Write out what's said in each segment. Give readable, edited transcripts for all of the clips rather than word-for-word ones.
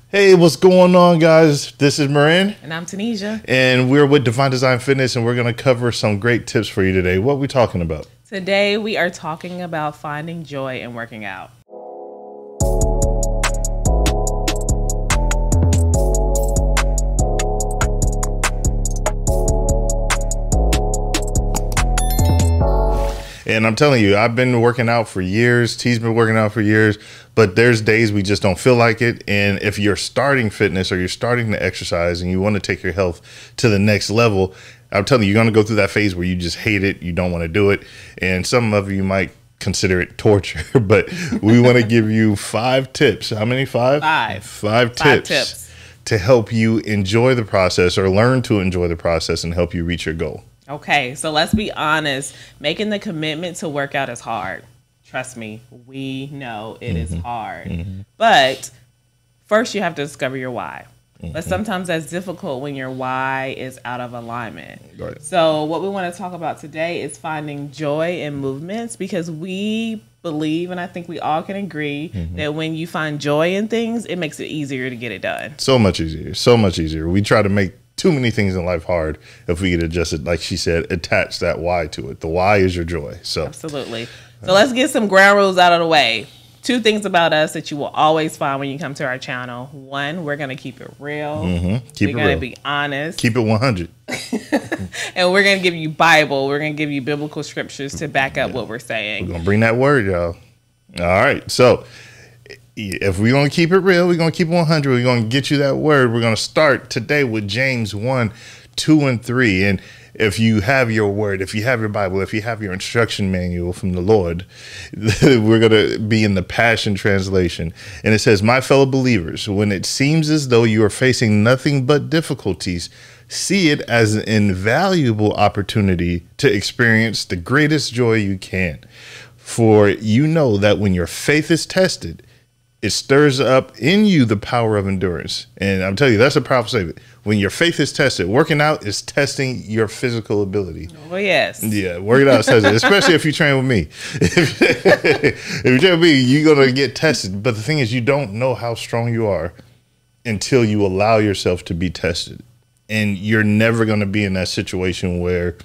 Hey, what's going on, guys? This is Marrin. And I'm Tunisia. And we're with Divine Design Fitness, and we're going to cover some great tips for you today. What are we talking about? Today, we are talking about finding joy in working out. And I'm telling you, I've been working out for years. T's been working out for years, but there's days we just don't feel like it. And if you're starting fitness or you're starting to exercise and you want to take your health to the next level, I'm telling you, you're going to go through that phase where you just hate it. You don't want to do it. And some of you might consider it torture, but we want to give you 5 tips. How many? 5? 5. 5 tips to help you enjoy the process or learn to enjoy the process and help you reach your goal. Okay, so let's be honest. Making the commitment to work out is hard. Trust me, we know it is hard. But first, you have to discover your why. But sometimes that's difficult when your why is out of alignment. Right. So what we want to talk about today is finding joy in movements, because we believe, and I think we all can agree, that when you find joy in things, it makes it easier to get it done. So much easier. So much easier. We try to make too many things in life hard if we could just, like she said, attach that why to it. The why is your joy. So absolutely. So let's get some ground rules out of the way. 2 things about us that you will always find when you come to our channel. 1, we're going to keep it real. We're going to be honest. Keep it 100. And we're going to give you Bible. We're going to give you biblical scriptures to back up what we're saying. We're going to bring that word, y'all. All right. So if we're going to keep it real, we're going to keep it 100. We're going to get you that word. We're going to start today with James 1, 2, and 3. And if you have your word, if you have your Bible, if you have your instruction manual from the Lord, we're going to be in the Passion Translation. And it says, "My fellow believers, when it seems as though you are facing nothing but difficulties, see it as an invaluable opportunity to experience the greatest joy you can. For you know that when your faith is tested, it stirs up in you the power of endurance." And I'm telling you, that's a powerful statement. When your faith is tested, working out is testing your physical ability. Oh, yes. Yeah, working out is tested, especially if you train with me. If you train with me, you're going to get tested. But the thing is, you don't know how strong you are until you allow yourself to be tested. And you're never going to be in that situation where,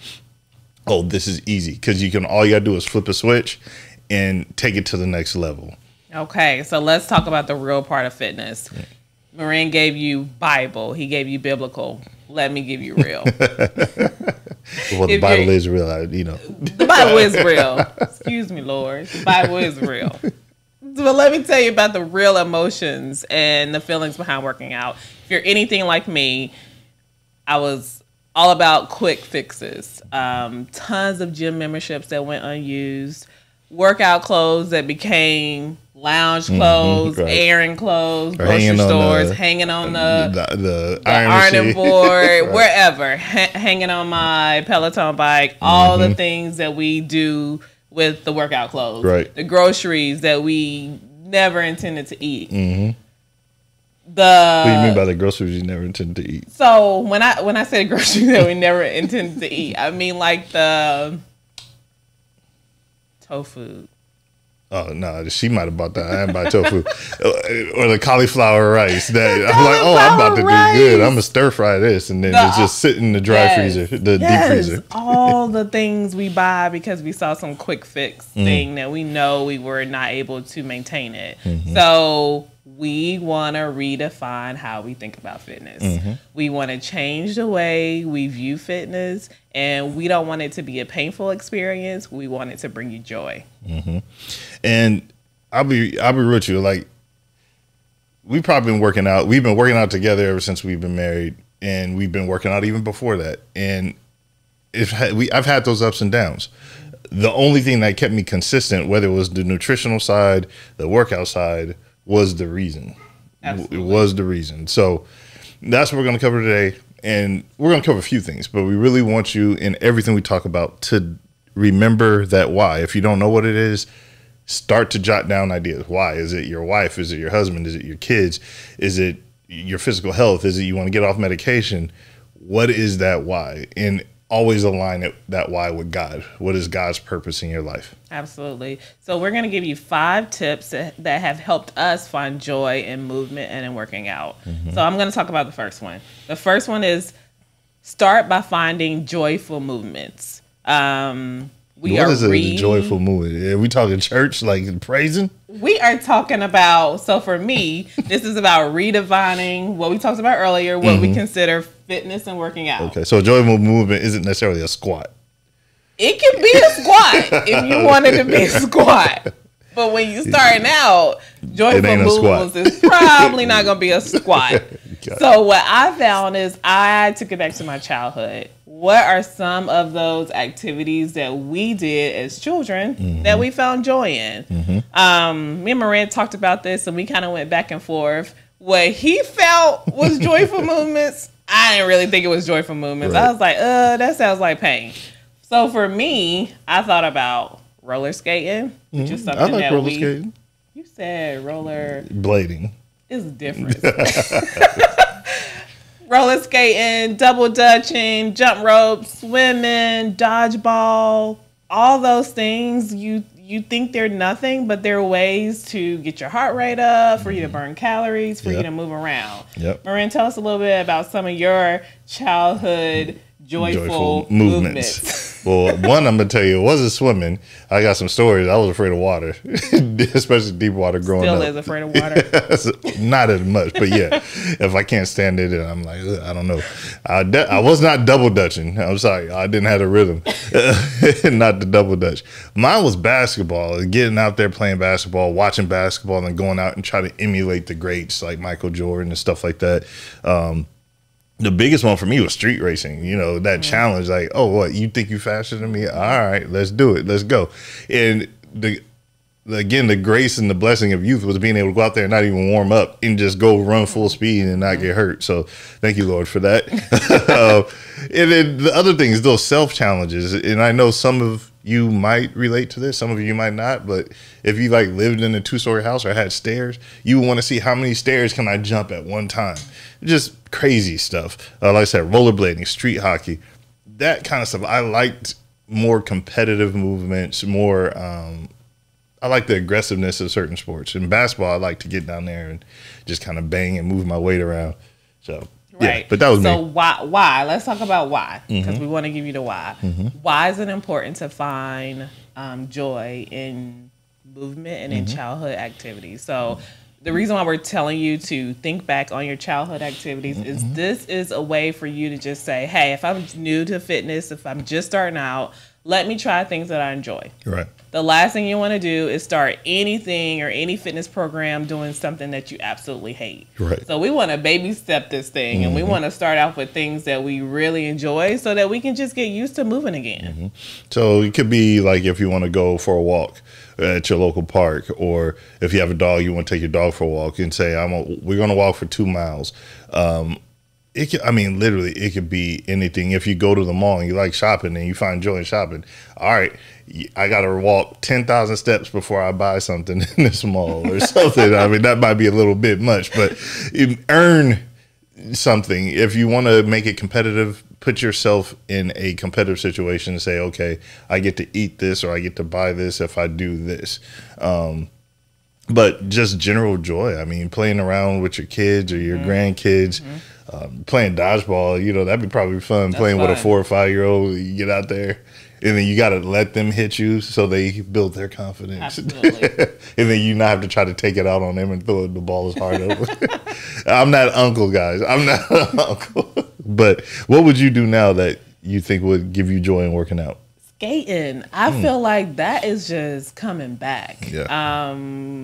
oh, this is easy. Because all you got to do is flip a switch and take it to the next level. Okay, so let's talk about the real part of fitness. Marrin gave you Bible. He gave you biblical. Let me give you real. Well, the Bible is real, you know. The Bible is real. Excuse me, Lord. The Bible is real. But let me tell you about the real emotions and the feelings behind working out. If you're anything like me, I was all about quick fixes. Tons of gym memberships that went unused. Workout clothes that became lounge clothes, airing clothes, grocery stores, hanging on the ironing board, wherever, hanging on my Peloton bike, all the things that we do with the workout clothes, the groceries that we never intended to eat. What do you mean by the groceries you never intended to eat? So when I say groceries that we never intended to eat, I mean like the tofu. Oh, no, she might have bought that. I didn't buy tofu. Or the cauliflower rice. That I'm like, oh, I'm about to do good. I'm going to stir fry this. And then it's just sit in the dry freezer, the deep freezer. All the things we buy because we saw some quick fix thing that we know we were not able to maintain it. So we want to redefine how we think about fitness. We want to change the way we view fitness, and we don't want it to be a painful experience. We want it to bring you joy. And I'll be real with you. Like, we've probably been working out. We've been working out together ever since we've been married, and we've been working out even before that. And I've had those ups and downs. The only thing that kept me consistent, whether it was the nutritional side, the workout side, was the reason. Absolutely. It was the reason. So that's what we're going to cover today. And we're going to cover a few things, but we really want you in everything we talk about to remember that why. If you don't know what it is, start to jot down ideas. Why? Is it your wife? Is it your husband? Is it your kids? Is it your physical health? Is it you want to get off medication? What is that why? And always align that why with God. What is God's purpose in your life? Absolutely. So we're going to give you 5 tips that have helped us find joy in movement and in working out. So I'm going to talk about the first one. The first one is start by finding joyful movements. What is a joyful movement? Are we talking church, like praising? We are talking about, so for me, this is about redefining what we talked about earlier, what we consider fitness and working out. Okay, so a joyful movement isn't necessarily a squat. It can be a squat if you want it to be a squat. But when you're starting out, joyful movements is probably not going to be a squat. So what I found is I took it back to my childhood. What are some of those activities that we did as children that we found joy in? Me and Marrin talked about this, and we kind of went back and forth. What he felt was joyful movements, I didn't really think it was joyful movements. Right. I was like, that sounds like pain. So for me, I thought about roller skating, which is something that roller skating. You said roller blading. It's different. Roller skating, double dutching, jump rope, swimming, dodgeball, all those things. You think they're nothing, but they're ways to get your heart rate up, for you to burn calories, for you to move around. Marrin, tell us a little bit about some of your childhood joyful movements. Well, one, I'm going to tell you, it wasn't swimming. I got some stories. I was afraid of water, especially deep water growing up. Still is afraid of water. Not as much, but yeah. If I can't stand it, I'm like, I don't know. I was not double dutching. I'm sorry. I didn't have the rhythm. Not the double dutch. Mine was basketball. Getting out there playing basketball, watching basketball, and then going out and try to emulate the greats like Michael Jordan and stuff like that. The biggest one for me was street racing, that challenge, like, oh, what, you think you faster than me? All right, let's do it. Let's go. And the grace and the blessing of youth was being able to go out there and not even warm up and just go run full speed and not get hurt. So thank you, Lord, for that. And then the other thing is those self-challenges. And I know some of you might relate to this, some of you might not, but if you like lived in a 2-story house or had stairs, you want to see how many stairs can I jump at one time. Just crazy stuff. Like I said, rollerblading, street hockey, that kind of stuff. I liked more competitive movements, more I like the aggressiveness of certain sports. In basketball, I like to get down there and just kind of bang and move my weight around. So yeah, but that was me. So why? Let's talk about why, because we want to give you the why. Why is it important to find joy in movement and in childhood activities? So the reason why we're telling you to think back on your childhood activities is this is a way for you to just say, hey, if I'm new to fitness, if I'm just starting out, let me try things that I enjoy. Right. The last thing you want to do is start anything or any fitness program doing something that you absolutely hate. Right. So we want to baby step this thing, and we want to start off with things that we really enjoy so that we can just get used to moving again. So it could be like if you want to go for a walk at your local park, or if you have a dog, you want to take your dog for a walk and say, we're going to walk for 2 miles. Literally, it could be anything. If you go to the mall and you like shopping and you find joy in shopping, all right, I got to walk 10,000 steps before I buy something in this mall or something. I mean, that might be a little bit much, but earn something. If you want to make it competitive, put yourself in a competitive situation and say, okay, I get to eat this or I get to buy this if I do this. But just general joy. I mean, playing around with your kids or your grandkids, playing dodgeball, that'd be probably fun. Playing with a 4 or 5-year-old, you get out there and then you got to let them hit you so they build their confidence. Absolutely. And then you not have to try to take it out on them and throw the ball as hard over. I'm not an uncle, guys. I'm not an uncle. But what would you do now that you think would give you joy in working out? Skating. I feel like that is just coming back. Yeah.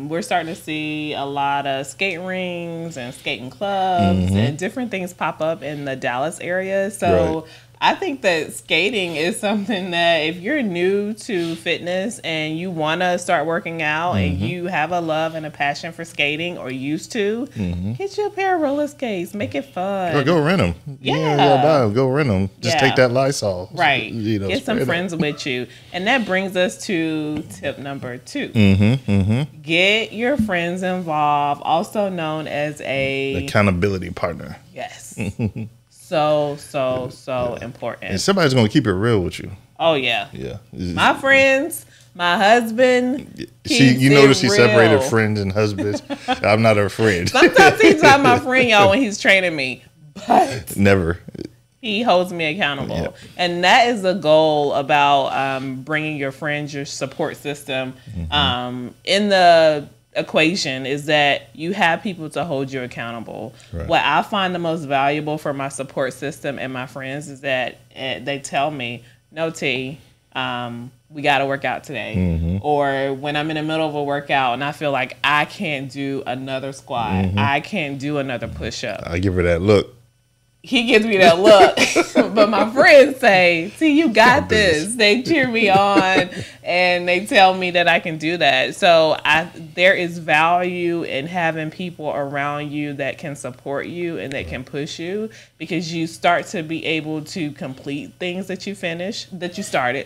We're starting to see a lot of skate rings and skating clubs and different things pop up in the Dallas area. So I think that skating is something that if you're new to fitness and you want to start working out and you have a love and a passion for skating or used to, get you a pair of roller skates. Make it fun. Or go rent them. Yeah. Go rent them. Just take that Lysol. Right. Get some friends with you. And that brings us to tip number 2. Get your friends involved, also known as a accountability partner. Yes. so important. And somebody's going to keep it real with you. Oh yeah. Yeah. My friends, my husband. You notice he separated friends and husbands. I'm not her friend. Sometimes he's not my friend, y'all, when he's training me. But never. He holds me accountable. And that is the goal about bringing your friends, your support system in the equation, is that you have people to hold you accountable. Right. What I find the most valuable for my support system and my friends is that they tell me, no, T, we got to work out today. Or when I'm in the middle of a workout and I feel like I can't do another squat, I can't do another push-up, I give her that look. He gives me that look. But my friends say, see, you got this. They cheer me on and they tell me that I can do that. So there is value in having people around you that can support you and that can push you, because you start to be able to complete things that you started,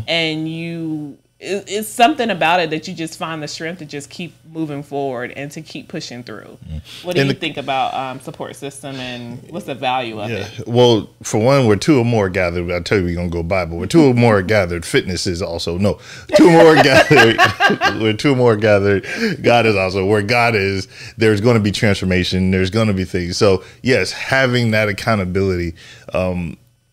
and it's something about it that you just find the strength to just keep moving forward and to keep pushing through. What do you think about support system, and what's the value of it? Well, for one, where two or more gathered, I tell you we're going to go by, but where two or more gathered, fitness is also, no, two more gathered, where two or more gathered, God is also, where God is, there's going to be transformation, there's going to be things. So yes, having that accountability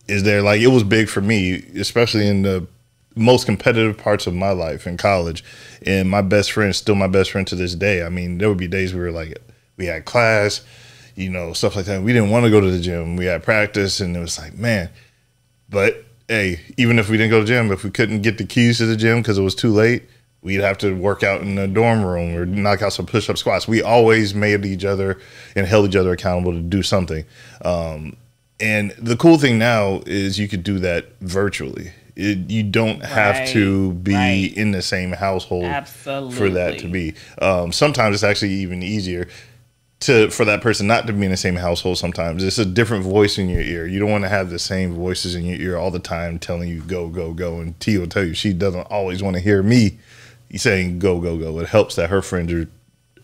is there. Like, it was big for me, especially in the most competitive parts of my life in college, and my best friend, still my best friend to this day. I mean, there would be days we had class, stuff like that. We didn't want to go to the gym. We had practice, and it was like, man. But hey, even if we didn't go to the gym, if we couldn't get the keys to the gym because it was too late, we'd have to work out in the dorm room or knock out some push-up squats. We always made each other and held each other accountable to do something. And the cool thing now is you could do that virtually. You don't have to be in the same household for that to be. Sometimes it's actually even easier for that person not to be in the same household. Sometimes it's a different voice in your ear. You don't want to have the same voices in your ear all the time telling you go, go, go. And T will tell you she doesn't always want to hear me saying go, go, go. It helps that her friends are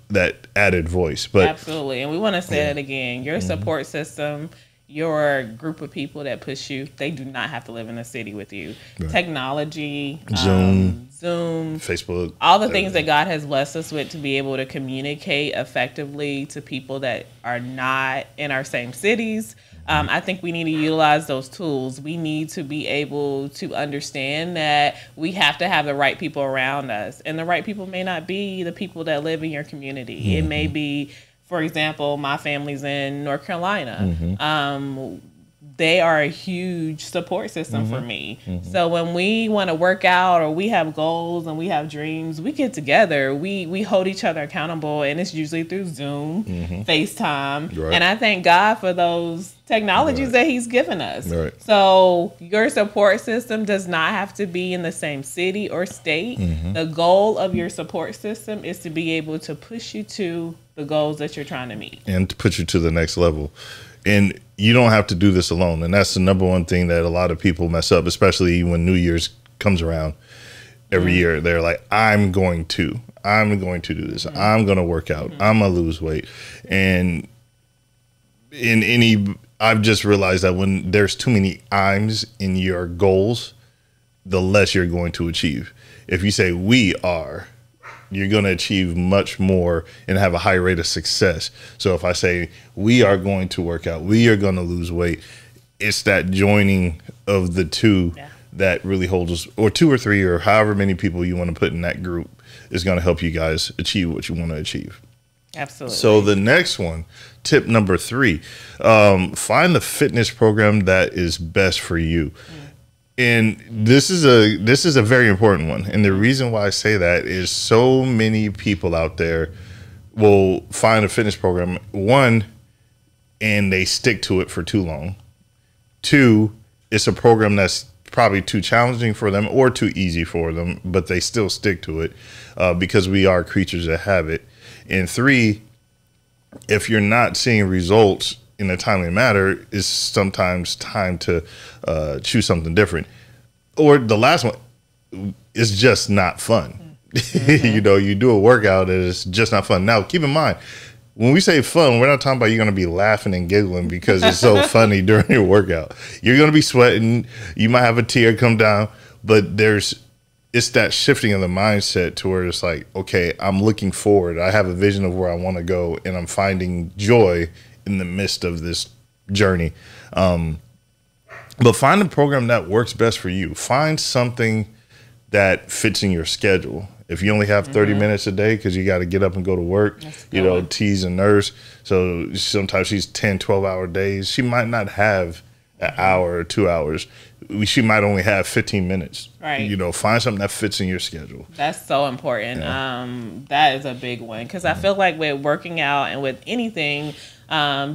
that added voice. But absolutely. And we want to say that again. Your support system, your group of people that push you, they do not have to live in a city with you. Right. Technology, Zoom, Facebook, all the things that God has blessed us with to be able to communicate effectively to people that are not in our same cities. I think we need to utilize those tools. We need to be able to understand that we have to have the right people around us. And the right people may not be the people that live in your community. It may be, for example, my family's in North Carolina. They are a huge support system for me. So when we want to work out or we have goals and we have dreams, we get together. We hold each other accountable, and it's usually through Zoom, FaceTime. Right. And I thank God for those technologies that he's given us. Right. So your support system does not have to be in the same city or state. The goal of your support system is to be able to push you to the goals that you're trying to meet. And to put you to the next level. And you don't have to do this alone. And that's the number one thing that a lot of people mess up, especially when New Year's comes around every year. They're like, I'm going to do this. I'm going to work out. I'm going to lose weight. And I've just realized that when there's too many I'ms in your goals, the less you're going to achieve. If you say we are, you're going to achieve much more and have a high rate of success. So if I say we are going to work out, we are going to lose weight, it's that joining of the two that really holds us, or two or three, or however many people you want to put in that group is going to help you guys achieve what you want to achieve. Absolutely. So the next one, tip number 3, find the fitness program that is best for you. And this is a very important one. And the reason why I say that is so many people out there will find a fitness program, one, and they stick to it for too long. 2, it's a program that's probably too challenging for them or too easy for them, but they still stick to it because we are creatures of habit. And 3, if you're not seeing results in a timely manner, it's sometimes time to choose something different. Or the last one is just not fun. You do a workout and it's just not fun. Now, keep in mind, when we say fun, we're not talking about you're going to be laughing and giggling because it's so funny during your workout. You're going to be sweating. You might have a tear come down, but it's that shifting of the mindset to where it's like, okay, I'm looking forward. I have a vision of where I want to go, and I'm finding joy in the midst of this journey. But find a program that works best for you. Find something that fits in your schedule. If you only have 30 minutes a day because you got to get up and go to work, you know, T's a nurse. So sometimes she's 10, 12-hour days. She might not have an hour or 2 hours. She might only have 15 minutes. Right. You know, find something that fits in your schedule. That's so important. Yeah. That is a big one because I feel like with working out and with anything,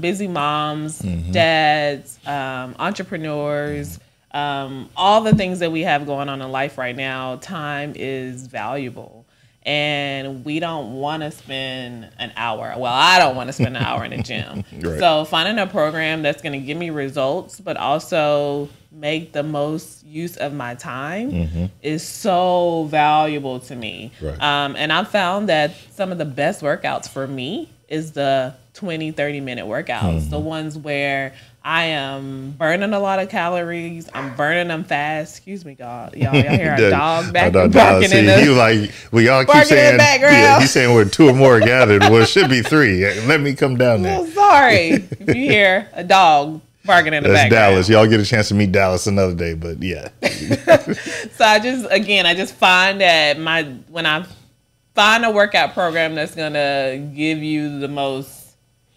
busy moms, dads, entrepreneurs, all the things that we have going on in life right now, time is valuable. And we don't want to spend an hour. Well, I don't want to spend an hour in the gym. Right. So finding a program that's going to give me results, but also make the most use of my time is so valuable to me. Right. And I've found that some of the best workouts for me is the 20, 30-minute workouts, the ones where I am burning a lot of calories. I'm burning them fast. Excuse me, God. Y'all hear a dog barking in the we all keep saying, he's saying we're 2 or more gathered. Well, it should be 3. Let me come down there. Well, sorry if you hear a dog barking in the background. Dallas. Y'all get a chance to meet Dallas another day, but yeah. So I just find that when I find a workout program that's going to give you the most,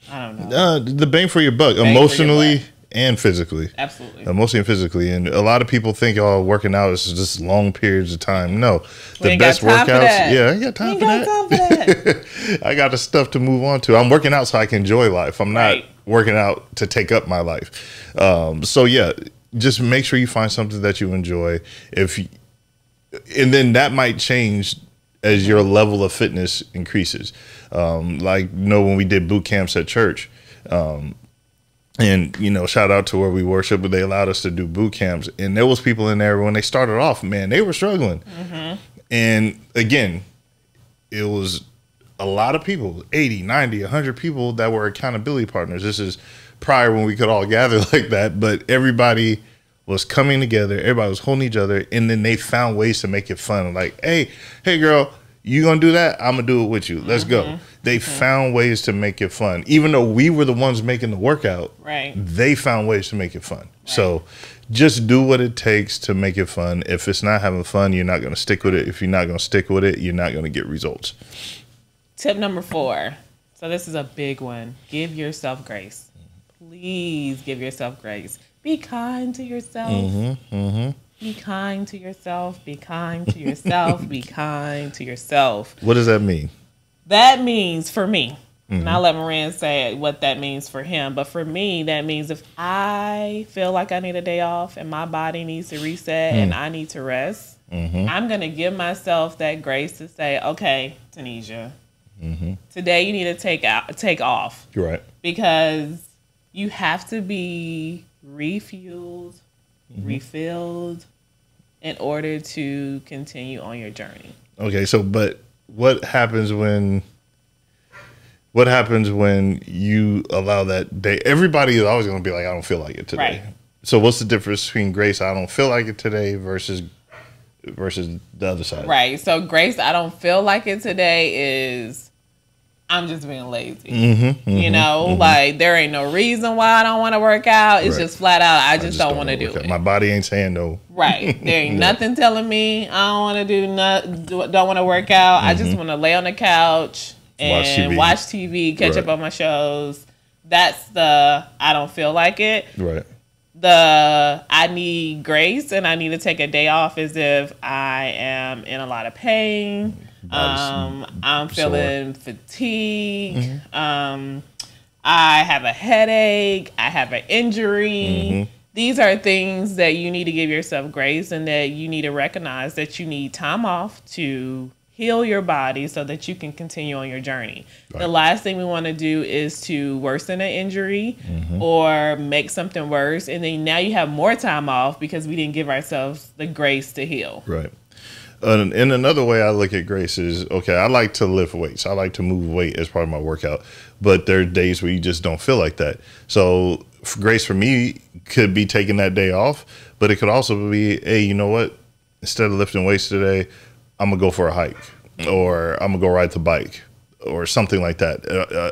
I don't know. The bang for your buck, emotionally and physically. Absolutely. Emotionally and physically. And a lot of people think, oh, working out is just long periods of time. No. The best workouts. Yeah, I ain't got time for that. I got the stuff to move on to. I'm working out so I can enjoy life. I'm not working out to take up my life. So, yeah, just make sure you find something that you enjoy. And then that might change as your level of fitness increases. Like, when we did boot camps at church, and, shout out to where we worship, but they allowed us to do boot camps. And there was people in there when they started off, man, they were struggling. And again, it was a lot of people, 80, 90, 100 people that were accountability partners. This is prior when we could all gather like that, but everybody was coming together. Everybody was holding each other. And then they found ways to make it fun. Like, hey girl, you gonna do that? I'm gonna do it with you. Let's go. They found ways to make it fun. Even though we were the ones making the workout, they found ways to make it fun. So just do what it takes to make it fun. If it's not having fun, you're not gonna stick with it. If you're not gonna stick with it, you're not gonna get results. Tip number 4. So this is a big one. Give yourself grace. Please give yourself grace. Be kind to yourself. Be kind to yourself. Be kind to yourself. Be kind to yourself. What does that mean? That means, for me, and I'll let Marrin say what that means for him, but for me, that means if I feel like I need a day off and my body needs to reset and I need to rest, I'm going to give myself that grace to say, okay, Tunisia, today you need to take off. Right. Because you have to be refueled, refilled in order to continue on your journey. Okay, so but what happens when you allow that day? Everybody is always going to be like, I don't feel like it today. Right. So what's the difference between grace, I don't feel like it today, versus the other side? Right. So grace, I don't feel like it today is I'm just being lazy. Like there ain't no reason why I don't want to work out. It's just flat out, I just don't want to do it. My body ain't saying no. Right. There ain't nothing telling me I don't want to don't want to work out. I just want to lay on the couch and watch TV, catch up on my shows. That's the I don't feel like it. Right. The I need grace and I need to take a day off as if I am in a lot of pain. I'm feeling fatigue. I have a headache. I have an injury. These are things that you need to give yourself grace and that you need to recognize that you need time off to heal your body so that you can continue on your journey. Right. The last thing we want to do is to worsen an injury or make something worse. And then now you have more time off because we didn't give ourselves the grace to heal. Right. And another way I look at grace is, okay, I like to lift weights. I like to move weight as part of my workout. But there are days where you just don't feel like that. So grace for me could be taking that day off, but it could also be, hey, you know what? Instead of lifting weights today, I'm going to go for a hike, or I'm going to go ride the bike, or something like that.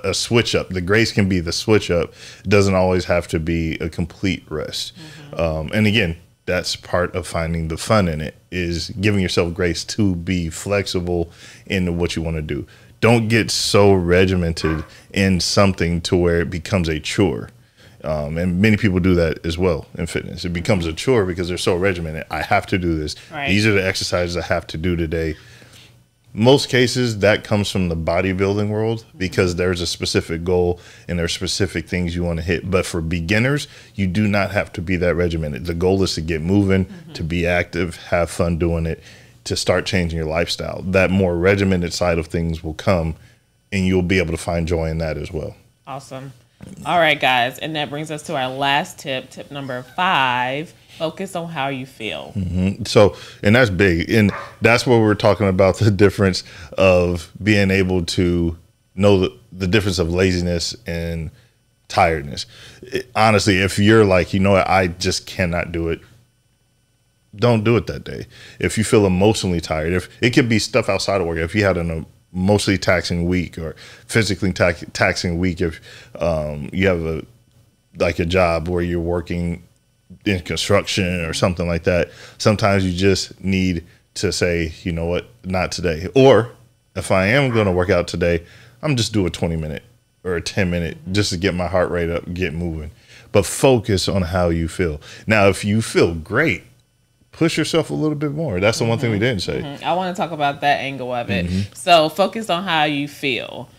A switch up. The grace can be the switch up. It doesn't always have to be a complete rest. And again, that's part of finding the fun in it, is giving yourself grace to be flexible in what you want to do. Don't get so regimented in something to where it becomes a chore. And many people do that as well in fitness. It becomes a chore because they're so regimented. I have to do this. Right. These are the exercises I have to do today. Most cases that comes from the bodybuilding world, because there's a specific goal and there's specific things you want to hit. But for beginners, you do not have to be that regimented. The goal is to get moving, to be active, have fun doing it, to start changing your lifestyle. That more regimented side of things will come, and you'll be able to find joy in that as well. Awesome. All right, guys. And that brings us to our last tip, tip number 5. Focus on how you feel. So, and that's big. And that's where we're talking about the difference of being able to know the difference of laziness and tiredness. Honestly, if you're like, you know what, I just cannot do it, don't do it that day. If you feel emotionally tired, if it could be stuff outside of work, if you had an emotionally taxing week or physically taxing week, if you have a job where you're working in construction or something like that, sometimes you just need to say, you know what, not today. Or if I am going to work out today, I'm just do a 20-minute or a 10-minute just to get my heart rate up, get moving. But focus on how you feel. Now, if you feel great, push yourself a little bit more. That's the one thing we didn't say. I want to talk about that angle of it. So focus on how you feel.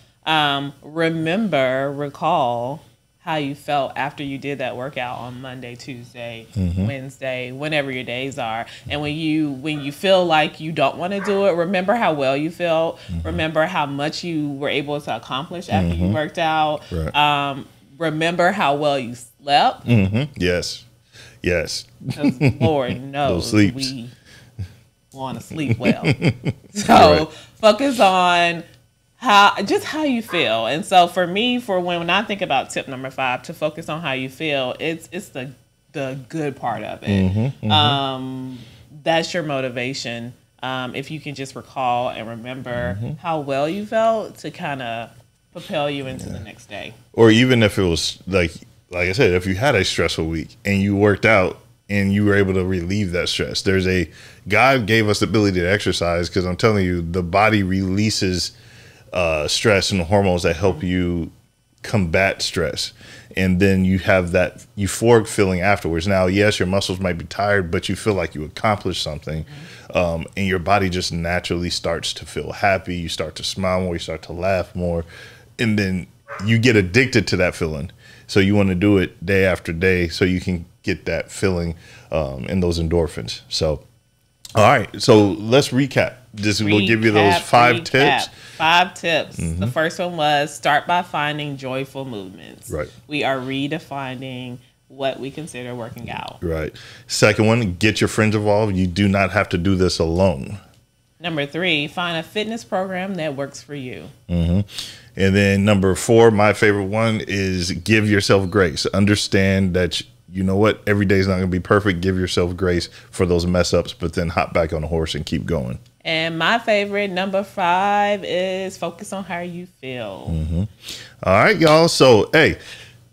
Recall how you felt after you did that workout on Monday, Tuesday, Wednesday, whenever your days are. And when you feel like you don't want to do it, remember how well you felt. Remember how much you were able to accomplish after you worked out. Right. Remember how well you slept. Yes. Because Lord knows we want to sleep well. So focus on how you feel. And so for me, when I think about tip number 5, to focus on how you feel, it's the good part of it. That's your motivation. If you can just recall and remember how well you felt, to kind of propel you into the next day. Or even if it was like I said, if you had a stressful week and you worked out and you were able to relieve that stress, God gave us the ability to exercise, because I'm telling you, the body releases stress and the hormones that help you combat stress. And then you have that euphoric feeling afterwards. Now, yes, your muscles might be tired, but you feel like you accomplished something. And your body just naturally starts to feel happy. You start to smile more, you start to laugh more. And then you get addicted to that feeling. So you want to do it day after day so you can get that feeling and those endorphins. So, all right. So let's recap. We'll give you those 5 tips. 5 tips. The first one was start by finding joyful movements. Right. We are redefining what we consider working out. Right. Second one, get your friends involved. You do not have to do this alone. Number 3, find a fitness program that works for you. And then number 4, my favorite one, is give yourself grace. Understand that, you know what, every day is not going to be perfect. Give yourself grace for those mess ups, but then hop back on the horse and keep going. And my favorite, number 5, is focus on how you feel. All right, y'all. So, hey,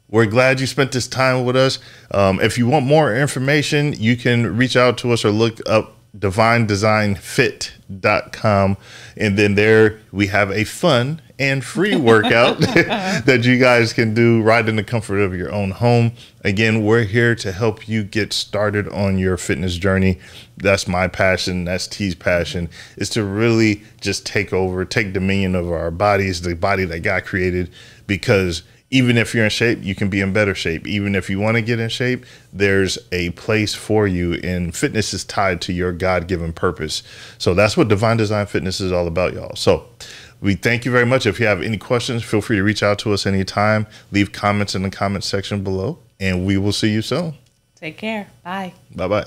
we're glad you spent this time with us. If you want more information, you can reach out to us or look up divinedesignfit.com. And then there we have a fun and free workout that you guys can do right in the comfort of your own home. Again, we're here to help you get started on your fitness journey. That's my passion. That's T's passion, is to really just take dominion of our bodies, the body that God created, because even if you're in shape, you can be in better shape. Even if you want to get in shape, there's a place for you, and fitness is tied to your God-given purpose. So that's what Divine Design Fitness is all about, y'all. So we thank you very much. If you have any questions, feel free to reach out to us anytime. Leave comments in the comment section below, and we will see you soon. Take care. Bye. Bye-bye.